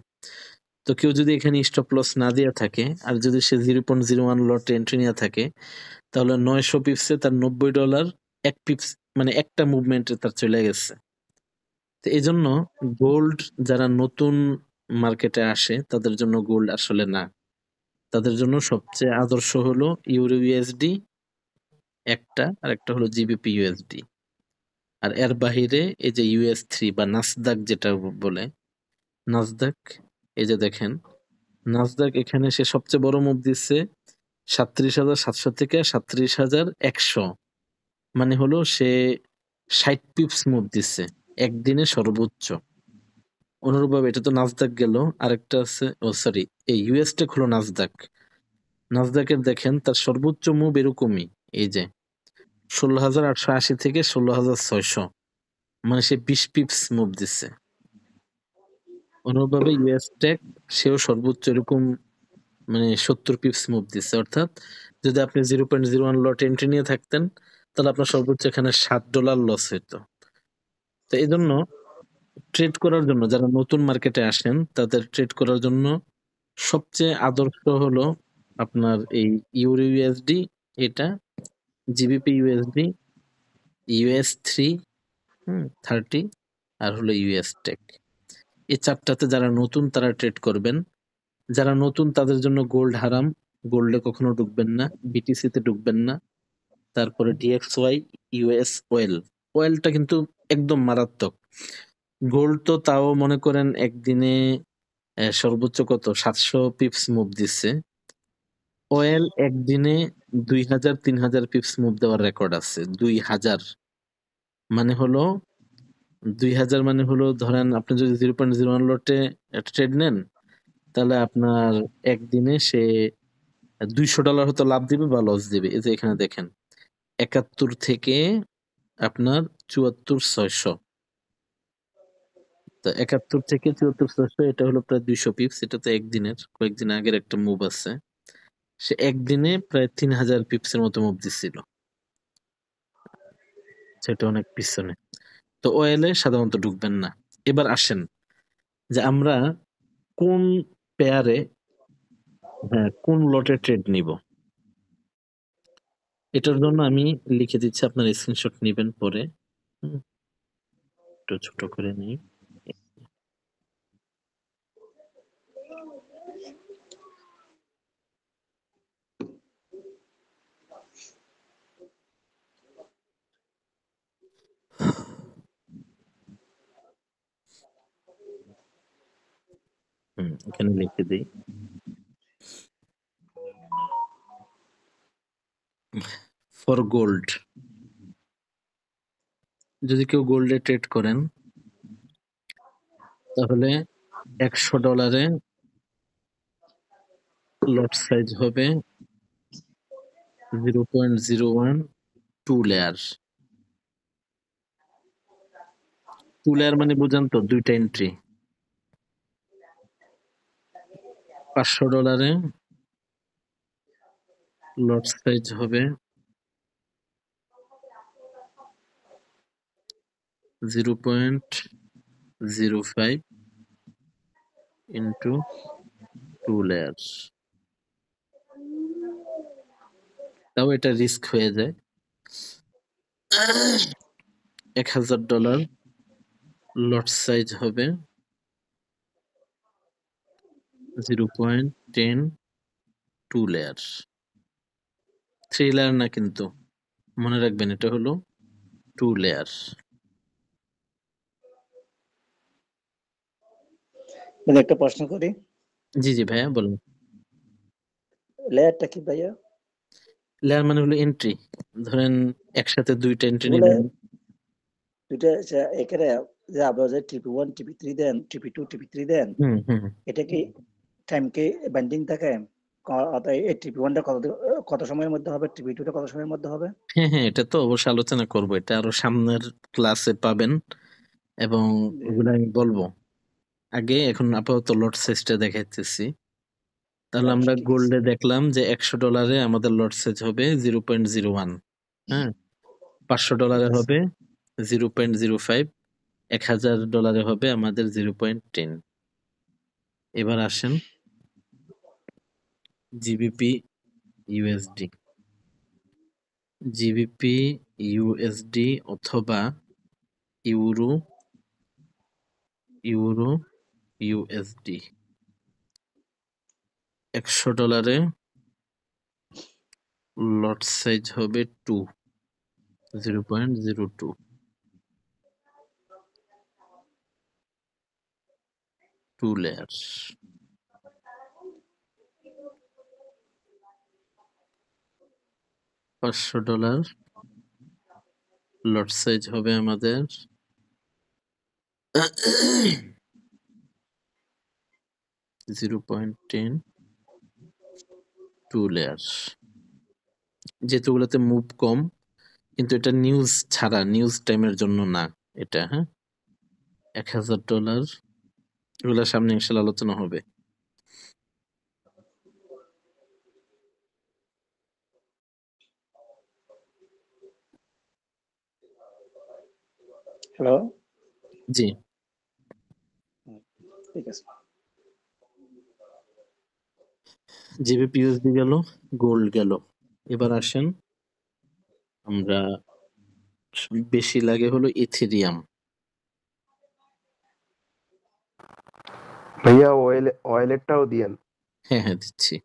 তো কেউ যদি এখানে স্টপ লস না দিয়ে থাকে আর যদি সে 0.01 লটে এন্ট্রি নিয়ে থাকে, তাহলে 900 পিপসে তার $90, এক পিপস মানে একটা মুভমেন্টে তার চলে গেছে। তো এই জন্য গোল্ড যারা নতুন মার্কেটে আসে তাদের জন্য গোল্ড আসলে না, তাদের জন্য সবচেয়ে আদর্শ হলো ইউরো ইউএসডি একটা, আর একটা হলো জিবিপি ইউএসডি। আর এর বাহিরে এই যে US3 বা নাসদাক যেটা বলে, নাসদাক, এই যে দেখেন নাসদাক এখানে সে সবচেয়ে বড় মুভ দিচ্ছে 37,700 থেকে 37,100, মানে হলো সে 60 পিপস মুভ দিচ্ছে একদিনে সর্বোচ্চ। অনুরূপভাবে এটা তো নাসদাক গেল, আরেকটা আছে, ও সরি, এই ইউএসটেক হলো নাসদাক। নাসদাকের দেখেন তার সর্বোচ্চ মুভ এরকমই, এই যে 16,880 থেকে 16,600, মানে সে 20 পিপস মুভ দিচ্ছে। অনুরূপভাবে ইউএসটেক সেও সর্বোচ্চ এরকম মানে 70 পিপস মুভ দিচ্ছে। অর্থাৎ যদি আপনি 0.01 লট এন্ট্রি নিয়ে থাকতেন তাহলে আপনার সর্বোচ্চ এখানে $7 লস হইতো। তো এই জন্য ট্রেড করার জন্য যারা নতুন মার্কেটে আসেন তাদের ট্রেড করার জন্য সবচেয়ে আদর্শ হলো আপনার এই ইউরো ইউএসডি, এটা জিবিপি ইউএসডি, US3, 30, আর হলো ইউএসটেক। এই চারটাতে যারা নতুন তারা ট্রেড করবেন। যারা নতুন তাদের জন্য গোল্ড হারাম, গোল্ডে কখনো ঢুকবেন না, বিটিসিতে ঢুকবেন না। তারপরে DXY, US ওয়েলটা কিন্তু একদম মারাত্মক। গোল্ড তো তাও মনে করেন একদিনে সর্বোচ্চ কত 700 পিপস মুভ দিচ্ছে, ওয়েল একদিনে 2,000-3,000 পিপস মুভ দেওয়ার রেকর্ড আছে। 2,000 মানে হলো 2,000 মানে হলো ধরেন আপনি যদি 0.01 লটে ট্রেড নেন তাহলে আপনার একদিনে সে $200 হয়তো লাভ দিবে বা লস দিবে। এই যে এখানে দেখেন 71 থেকে আপনার 74,600, তো 71 থেকে 74,600 এটা হলো প্রায় 200 পিপস। এটা তো একদিনের, কয়েকদিন আগের একটা মুভ আছে, সে একদিনে প্রায় 3,000 পিপসের মতো মুভ দিচ্ছিল, সেটা অনেক পিছনে। তো ওয়েলে সাধারণত ঢুকবেন না। এবার আসেন যে আমরা কোন পেয়ারে, কোন লটে ট্রেড নিব। এটার জন্য আমি লিখে দিচ্ছি, আপনার স্ক্রিনশট নেবেন পরে। একটু ছোট করে নিই। এখানে লিখে দিই। ফর গোল্ড, যদি কেউ গোল্ডে ট্রেড করেন তাহলে $100 লট সাইজ হবে 0.01 2 লেয়ার। 2 লেয়ার মানে বুঝেন তো, দুইটা এন্ট্রি। $500 লট সাইজ হবে 0.05 into 2 লেয়ার। তাও এটা রিস্ক হয়ে যায়। $1,000 লট সাইজ হবে 0.10 2 লেয়ার। 3 লেয়ার না, কিন্তু মনে রাখবেন এটা হলো 2 লেয়ার। মানে একটা প্রশ্ন করি, জি জি ভাইয়া বলুন। লেয়ারটা কি ভাইয়া? লেয়ার মানে হলো এন্ট্রি। ধরেন একসাথে দুইটা এন্ট্রি বলে নিলেন। দুইটা এখানে যে আপনারা যে TP1 TP3 দেন, TP2 TP3 দেন, হুম হুম এটা কি টাইম কি বেন্ডিং থাকে? অর্থাৎ এই TP1 টা কত সময়ের মধ্যে হবে, TP2 টা কত সময়ের মধ্যে হবে? হ্যাঁ হ্যাঁ, এটা তো অবশ্যই আলোচনা করবো, এটা আরো সামনের ক্লাসে পাবেন এবং ওগুলো আমি বলবো। আগে এখন আপাতত লট সাইজটা দেখাইতেছি। তাহলে আমরা ঠিক আছে। গোল্ডে দেখলাম যে $100 আমাদের লট সাইজ হবে 0.01, হ্যাঁ, $500 ঠিক আছে। হবে 0.05, $1000 হবে আমাদের 0.10। এবার আসেন জিবিপি ইউএসডি। জিবিপি ইউএসডি অথবা ইউরো ইউএসডি। $100 লট সাইজ হবে 0.02। Two layer. $500 লট সাইজ হবে আমাদের 0.10, টু লেয়ার। যেহেতু ওগুলোতে মুভ কম, কিন্তু এটা নিউজ ছাড়া, নিউজ টাইমের জন্য না এটা, হ্যাঁ। $1000 এগুলো সামনে ইনশাল্লাহ আলোচনা হবে। হ্যালো, জি, ঠিক আছে। জিবিপি ইউএসডি গেল, গোল্ড গেল। এবার আসেন, আমরা বেশি লাগে হলো ইথেরিয়াম। ভাইয়া ওয়েলেটটাও দিয়েন। হ্যাঁ হ্যাঁ দিচ্ছি।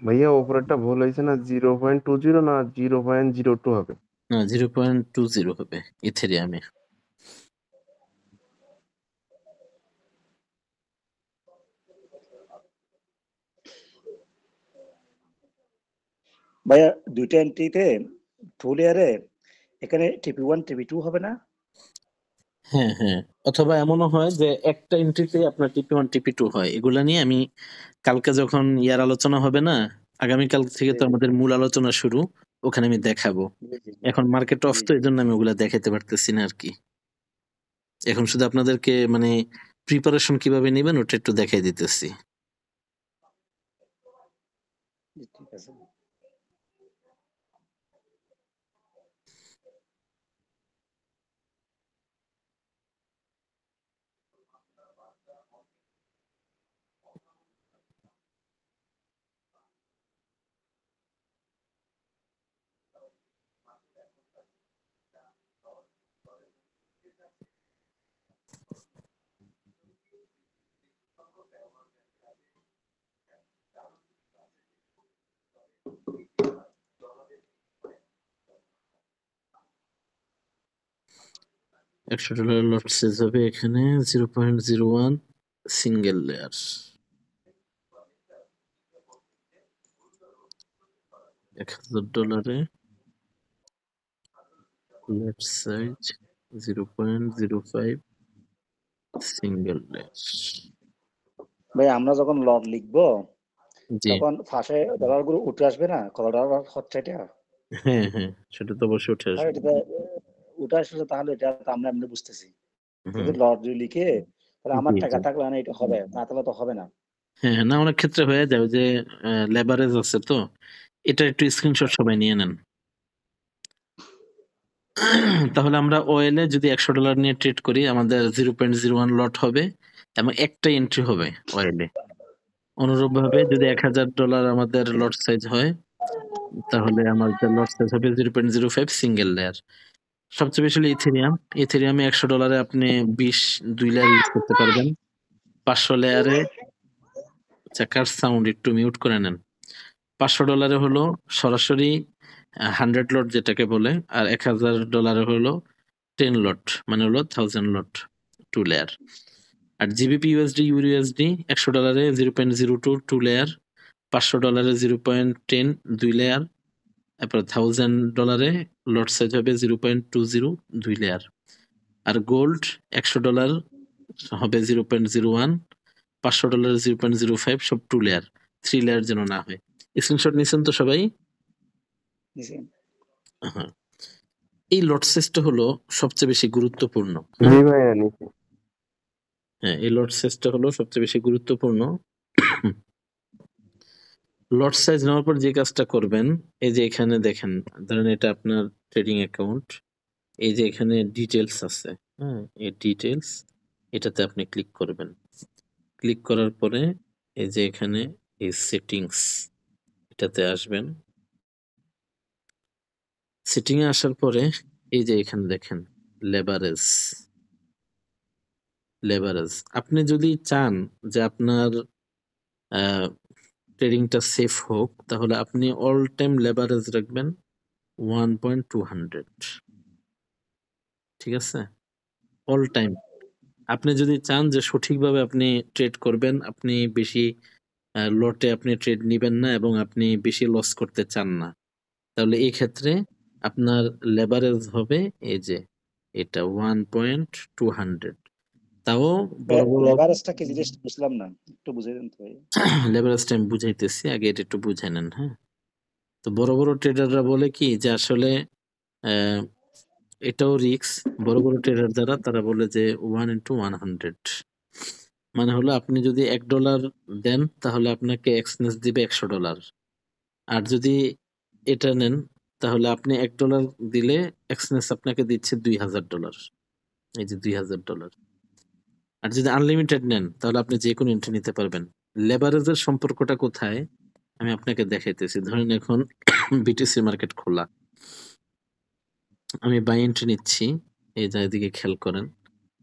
ভাইয়া ওপরেরটা ভুল হয়েছে না, 0.20 না 0.02 হবে? না, 0.20 হবে ইথেরিয়ামে। ভাইয়া দুইটা এন্ট্রিতে টু লেয়ারে এখানে TP1 TP2 হবে না? হ্যাঁ হ্যাঁ, অথবা এমনও হয় যে একটা এন্ট্রিতে আপনার TP1 TP2 হয়। এগুলা নিয়ে আমি কালকে যখন ইয়ার আলোচনা হবে না, আগামীকাল থেকে তো জি জি আমাদের মূল আলোচনা শুরু, ওখানে আমি দেখাবো। জি জি এখন মার্কেট অফ, জি তো জি এই জন্য আমি ওগুলা দেখাতে পারতেছি না আর কি। এখন শুধু আপনাদেরকে মানে প্রিপারেশন কিভাবে নেবেন ওটা একটু দেখাই দিতেছি। জি, ঠিক আছে। $100 লট সাইজ হবে এখানে 0.01, সিঙ্গেল লেয়ার। $1000 লট সাইজ 0.05, সিঙ্গেল লেয়ার। ভাই আমরা যখন লট লিখবো জি, তখন ফাঁসে ডলার গুলো উঠে আসবে না, কত ডলার হচ্ছে এটা? হ্যাঁ হ্যাঁ, সেটা তো অবশ্যই উঠে তাহলে আসবে। এটা উঠে আসলে তাহলে এটা তো আমরা এমনি বুঝতেছি। হুম, কিন্তু লট যদি লিখে তাহলে আমার জি টাকা জি, থাকলে না এটা হবে না, তাহলে তো হবে না। হ্যাঁ হ্যাঁ, না অনেক ক্ষেত্রে হয়ে যায় যে লেবারেজ আছে, তো এটা একটু স্ক্রিনশট সবাই নিয়ে নেন। তাহলে আমরা ওয়েলে যদি $100 নিয়ে ট্রেড করি, আমাদের 0.01 লট হবে এবং একটা এন্ট্রি হবে ওয়েলে। অনুরূপ ভাবে যদি $1000 আমাদের লট সাইজ হয়, তাহলে আমাদের লট সাইজ হবে 0.05, সিঙ্গেল লেয়ার। সবচেয়ে বেশি হলো ইথেরিয়াম। ইথেরিয়ামে $100 আপনি 2 লেয়ার ইউজ করতে পারবেন। 500 লেয়ারে, চাকার সাউন্ড একটু মিউট করে নেন। $500 হলো সরাসরি 100 লট যেটাকে বলে, আর $1000 হলো 10 লট, মানে হলো 1000 লট, 2 লেয়ার। আর GBP USD USD $100 0.02, 2 layer, $500 0.10 2 layer, তারপর $1000 লট সাইজ হবে 0.20 2 লেয়ার, আর গোল্ড $100 হবে 0.01, $500 0.05, সব 2 লেয়ার, 3 লেয়ার যেন না হয়। স্ক্রিনশট নিছেন তো সবাই? নিছি। হ্যাঁ, এই লট সাইজটা হলো সবচেয়ে বেশি গুরুত্বপূর্ণ। জি ভাইয়া নিচে। হ্যাঁ, এই লট সাইজটা হলো সবচেয়ে বেশি গুরুত্বপূর্ণ। লট সাইজ নেওয়ার পর যে কাজটা করবেন, এই যে এখানে দেখেন, ধরেন এটা আপনার ট্রেডিং অ্যাকাউন্ট, এই যে এখানে ডিটেলস আছে, হ্যাঁ, এই ডিটেলস, এটাতে আপনি ক্লিক করবেন। ক্লিক করার পরে এই যে এখানে এই সেটিংস, এটাতে আসবেন। সেটিং এ আসার পরে এই যে এখানে দেখেন লেভারেজ। লেভারেজ আপনি যদি চান যে আপনার ট্রেডিংটা সেফ হোক, তাহলে আপনি অল টাইম লেভারেজ রাখবেন 1.200। ঠিক আছে, অল টাইম। আপনি যদি চান যে সঠিকভাবে আপনি ট্রেড করবেন, আপনি বেশি লটে আপনি ট্রেড নিবেন না এবং আপনি বেশি লস করতে চান না, তাহলে এই ক্ষেত্রে আপনার লেভারেজ হবে এই যে এটা 1.200। তাও বড় বড় লেভারেজটা কি জিনিস বুঝলাম না, একটু বুঝিয়ে দেন তো ভাই। লেভারেজটা আমি বুঝাইতেছি, আগে এটা একটু বুঝে নেন। হ্যাঁ, তো বড় বড় ট্রেডাররা বলে কি যে আসলে আহ, এটাও রিস্ক। বড় বড় ট্রেডার যারা, তারা বলে যে 1/100, মানে হলো আপনি যদি $1 দেন তাহলে আপনাকে এক্সচেঞ্জ দিবে $100, আর যদি এটা নেন তাহলে আপনি $1 দিলে এক্সচেঞ্জ আপনাকে দিচ্ছে $2000। এই যে $2000। আর যদি আনলিমিটেড নেন তাহলে আপনি যে কোনো এন্ট্রি নিতে পারবেন। লেভারেজের সম্পর্কটা কোথায় আমি আপনাকে দেখাইতেছি। ধরেন এখন বিটিসি মার্কেট খোলা, আমি বাই এন্ট্রি নিচ্ছি, এই যে এদিকে খেয়াল করেন,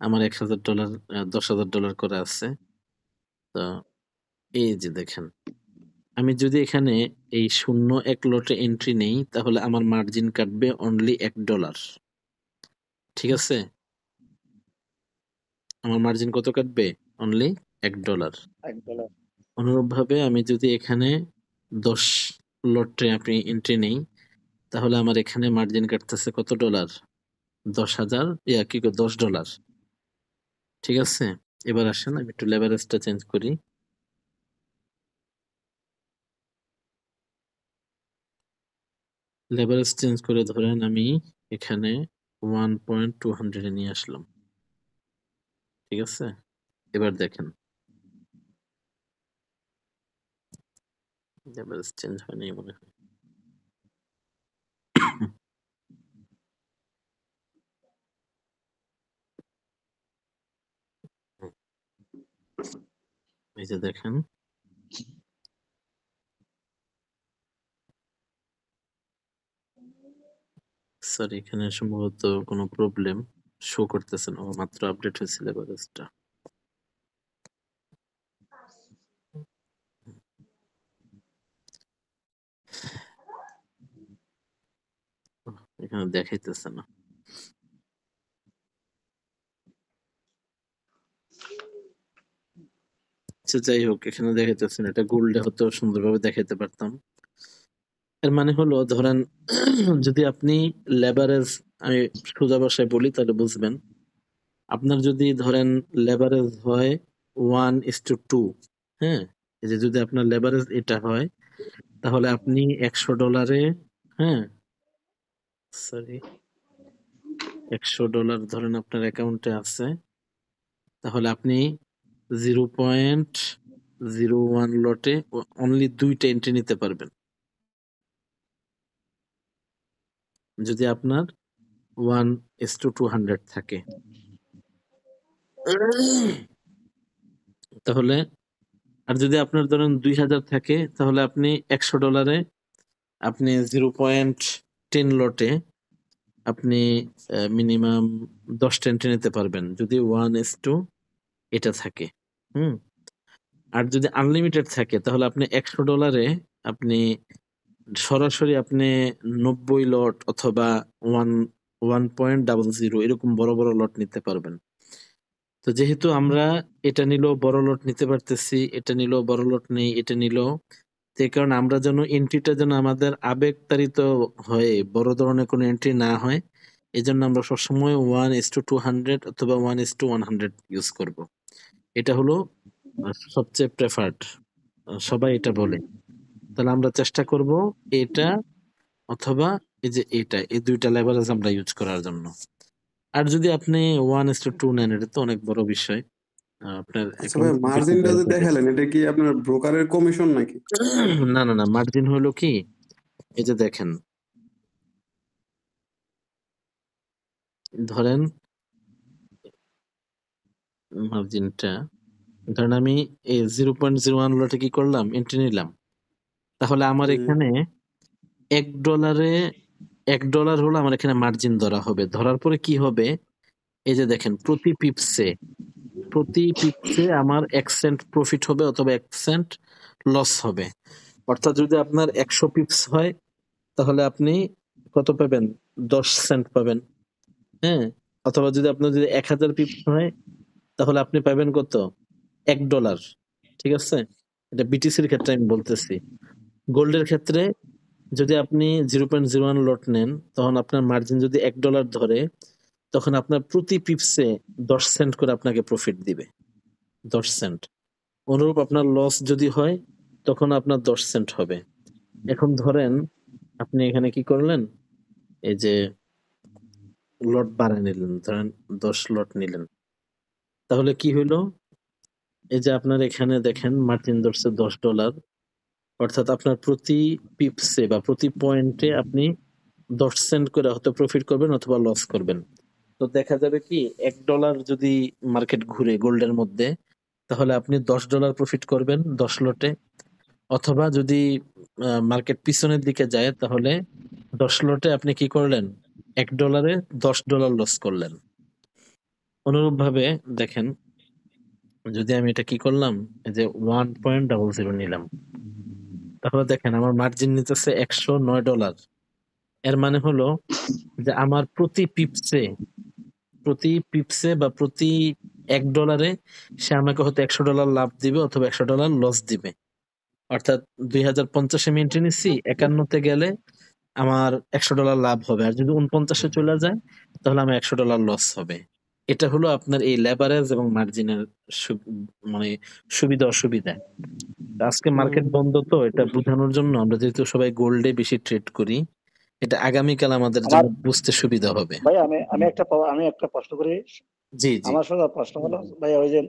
আমার $1000 $10,000 করে আছে। তো এই যে দেখেন, আমি যদি এখানে এই 0.1 লটে এন্ট্রি নেই তাহলে আমার মার্জিন কাটবে অনলি $1। ঠিক আছে, আমার মার্জিন কত কাটবে? অনলি $1। $1। অনুরূপভাবে আমি যদি এখানে 10 লটে আপনি এন্ট্রি নেই তাহলে আমার এখানে মার্জিন কাটতেছে কত ডলার? 10,000, $10। ঠিক আছে, এবার আসেন আমি একটু লেভারেজটা চেঞ্জ করি। লেভারেজ চেঞ্জ করে ধরেন আমি এখানে 1.200 নিয়ে আসলাম। ঠিক আছে, এবার দেখেন লেভারেজ চেঞ্জ হয়নি মনে হয়। এই যে দেখেন, স্যার এখানে সম্ভবত কোনো প্রবলেম শো করতেছে না, মাত্র আপডেট হয়েছে লেভারেজটা। এখানে দেখাইতেছে না। আচ্ছা যাই হোক, এখানে দেখাইতেছে না, এটা গোল্ডে হতো সুন্দরভাবে দেখাইতে পারতাম। এর মানে হলো ধরেন যদি আপনি লেভারেজ, আমি সোজা ভাষায় বলি তাহলে বুঝবেন, আপনার যদি ধরেন লেভারেজ হয় 1:2, হ্যাঁ, এই যে যদি আপনার লেভারেজ এটা হয় তাহলে আপনি $100, হ্যাঁ সরি, $100 ধরেন আপনার অ্যাকাউন্টে আছে, তাহলে আপনি 0.01 লটে অনলি 2টা এন্ট্রি নিতে পারবেন। যদি আপনার 1:200 থাকে তাহলে, আর যদি আপনার ধরেন 2000 থাকে তাহলে আপনি $100 আপনি 0.10 লটে আপনি মিনিমাম 10টা এন্ট্রি নিতে পারবেন যদি 1:, এটা থাকে। হুম, আর যদি আনলিমিটেড থাকে তাহলে আপনি $100 আপনি সরাসরি আপনি 90 লট অথবা 1.00 এরকম বড় বড় লট নিতে পারবেন। তো যেহেতু আমরা এটা নিলেও বড় লট নিতে পারতেছি, এটা নিলেও বড় লট নেই, এটা নিলেও, যে কারণে আমরা যেন এন্ট্রিটা যেন আমাদের আবেগতাড়িত হয়ে বড় ধরনের কোনো এন্ট্রি না হয়, এই জন্য আমরা সবসময় 1:200 অথবা 1:100 ইউজ করব। এটা হলো সবচেয়ে প্রেফার্ড, সবাই এটা বলে। তাহলে আমরা চেষ্টা করব এটা অথবা এই যে এটা, এই দুইটা লেভারেজ আমরা ইউজ করার জন্য। আর যদি আপনি 1:2 নেন, এটা তো অনেক বড় বিষয়। আপনার আচ্ছা ভাই, অ্যাকাউন্ট মার্জিনটা যে দেখালেন এটা কি আপনার ব্রোকারের কমিশন নাকি? না না না, মার্জিন হলো কি, এই যে দেখেন, ধরেন মার্জিনটা, ধরেন আমি এই 0.01 লটে কি করলাম, এন্ট্রি নিলাম, তাহলে আমার এখানে $1 $1 হলো আমার এখানে মার্জিন ধরা হবে। ধরার পরে কি হবে, এই যে দেখেন প্রতি পিপসে আমার 1 সেন্ট প্রফিট হবে অথবা 1 সেন্ট লস হবে। অর্থাৎ যদি আপনার 100 পিপস হয় তাহলে আপনি কত পাবেন, 10 সেন্ট পাবেন। হ্যাঁ, অথবা যদি আপনার যদি 1000 পিপস হয় তাহলে আপনি পাবেন কত, $1। ঠিক আছে, এটা বিটিসির ক্ষেত্রে আমি বলতেছি। গোল্ডের ক্ষেত্রে যদি আপনি 0.01 লট নেন, তখন আপনার মার্জিন যদি $1 ধরে, তখন আপনার প্রতি পিপসে 10 সেন্ট করে আপনাকে প্রফিট দিবে, 10 সেন্ট। অনুরূপ আপনার লস যদি হয় তখন আপনার 10 সেন্ট হবে। এখন ধরেন আপনি এখানে কি করলেন, এই যে লট বাড়ায় নিলেন, ধরেন 10 লট নিলেন, তাহলে কি হইলো, এই যে আপনার এখানে দেখেন মার্জিন ধরছে $10, অর্থাৎ আপনার প্রতি পিপসে বা প্রতি পয়েন্টে আপনি 10 সেন্ট করে হয়তো প্রফিট করবেন অথবা লস করবেন। তো দেখা যাবে কি, $1 যদি মার্কেট ঘুরে গোল্ডের মধ্যে, তাহলে আপনি $10 প্রফিট করবেন 10 লটে। অথবা যদি মার্কেট পিছনের দিকে যায়, তাহলে 10 লটে আপনি কি করলেন, $1 $10 লস করলেন। অনুরূপ ভাবে দেখেন, যদি আমি এটা কি করলাম, এই যে 1.00 নিলাম, তাহলে দেখেন আমার মার্জিন নিতেছে $109। এর মানে হলো যে আমার প্রতি পিপসে বা প্রতি $1 সে আমাকে হয়তো $100 লাভ দিবে অথবা $100 লস দিবে। অর্থাৎ 2050 আমি এন্ট্রি নিচ্ছি, 51-তে গেলে আমার $100 লাভ হবে, আর যদি 49-এ চলে যায় তাহলে আমার $100 লস হবে। এটা হলো আপনার এই লেভারেজ এবং মার্জিনের মানে সুবিধা অসুবিধা। আজকে মার্কেট বন্ধ, তো এটা বোঝানোর জন্য আমরা যেহেতু সবাই গোল্ডে বেশি ট্রেড করি, এটা আগামীকাল আমাদের আমার জন্য বুঝতে সুবিধা হবে। ভাই আমি একটা প্রশ্ন করি। জি জি আমার শুধু প্রশ্ন হলো ভাই, ওই যে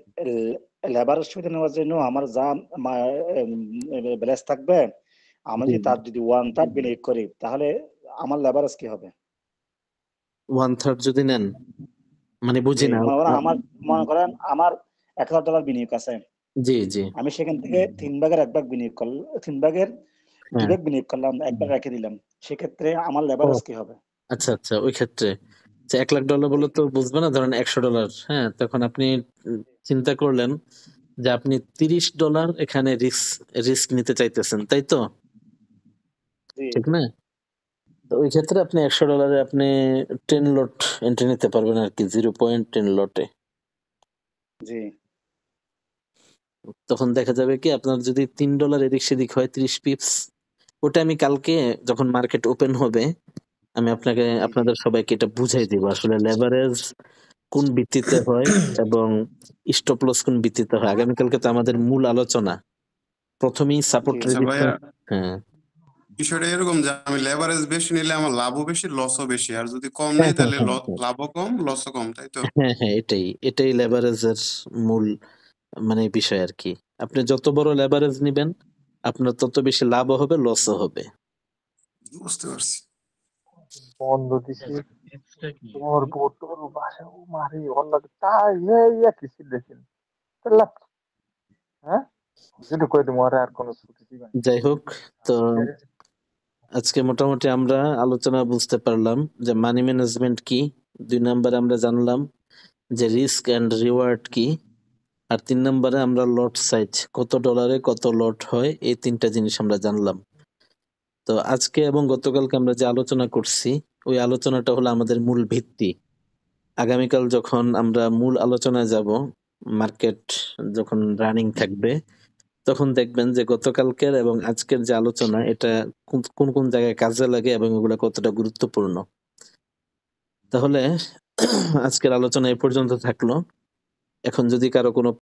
লেবারের সুবিধা নেওয়ার জন্য আমার যা ব্যালেন্স থাকবে, আমি জি, যদি তার যদি 1/3 বিনিয়োগ করি, তাহলে আমার লেবারেজ কি হবে? 1/3 যদি নেন, মানে বুঝি জি, না। মনে করেন আমার $1000 বিনিয়োগ আছে, জি জি, আমি সেখান থেকে 3 ভাগের 1 ভাগ বিনিয়োগ করলাম, 3 ভাগের 2 হ্যাঁ। ভাগ বিনিয়োগ করলাম, 1 ভাগ রেখে দিলাম, সেক্ষেত্রে আমার ও লেবারেজ কি হবে? আচ্ছা আচ্ছা, ওই ক্ষেত্রে যে $1,00,000 বলে তো বুঝবে না, ধরেন $100, হ্যাঁ, তখন আপনি চিন্তা করলেন যে আপনি $30 এখানে রিস্ক নিতে চাইতেছেন, তাই তো? জি ঠিক না? তো ওই ক্ষেত্রে আপনি $100 আপনি 10 লট এন্ট্রি নিতে পারবেন আর কি, 0.10 লটে। জি তখন দেখা যাবে কি, আপনার যদি $3 এদিক সেদিক হয় 30 পিপস, ওটা আমি কালকে যখন মার্কেট ওপেন হবে আমি আপনাদের সবাইকে এটা বুঝাই দিব, আসলে লেভারেজ কোন ভিত্তিতে হয় এবং স্টপ লস কোন ভিত্তিতে হয়। আগামীকালকে তো আমাদের মূল আলোচনা, প্রথমেই সাপোর্ট জি আচ্ছা ভাইয়া, হ্যাঁ বিষয়টা এরকম যে আমি লেভারেজ বেশি নিলে আমার লাভও বেশি লসও বেশি, আর যদি কম হ্যাঁ নেই হ্যাঁ তাহলে হ্যাঁ হ্যাঁ লাভও কম লসও কম, তাই তো? হ্যাঁ হ্যাঁ, এটাই লেভারেজের মূল মানে বিষয় আর কি। আপনি যত বড় লেভারেজ নিবেন আপনার তত বেশি লাভও হবে লসও হবে। বুঝতে পারছি। বন্ধ দিছি তোমার বোতল বাসা মারি অন্য তাই এই কিছু দেখেন তাহলে হ্যাঁ যদি কই তোমার আর কোনো ছুটি দিবেন যাই হোক, তো আজকে মোটামুটি আমরা আলোচনা বুঝতে পারলাম যে মানি ম্যানেজমেন্ট কি, 2 নম্বরে আমরা জানলাম যে রিস্ক এন্ড রিওয়ার্ড কি, আর 3 নম্বরে আমরা লট সাইজ, কত ডলারে কত লট হয়, এই 3টা জিনিস আমরা জানলাম। তো আজকে এবং গতকালকে আমরা যে আলোচনা করছি, ওই আলোচনাটা হলো আমাদের মূল ভিত্তি। আগামীকাল যখন আমরা মূল আলোচনায় যাব, মার্কেট যখন রানিং থাকবে, তখন দেখবেন যে গতকালকের এবং আজকের যে আলোচনা এটা কোন কোন জায়গায় কাজে লাগে এবং এগুলো কতটা গুরুত্বপূর্ণ। তাহলে আজকের আলোচনা এ পর্যন্ত থাকলো। এখন যদি কারো কোনো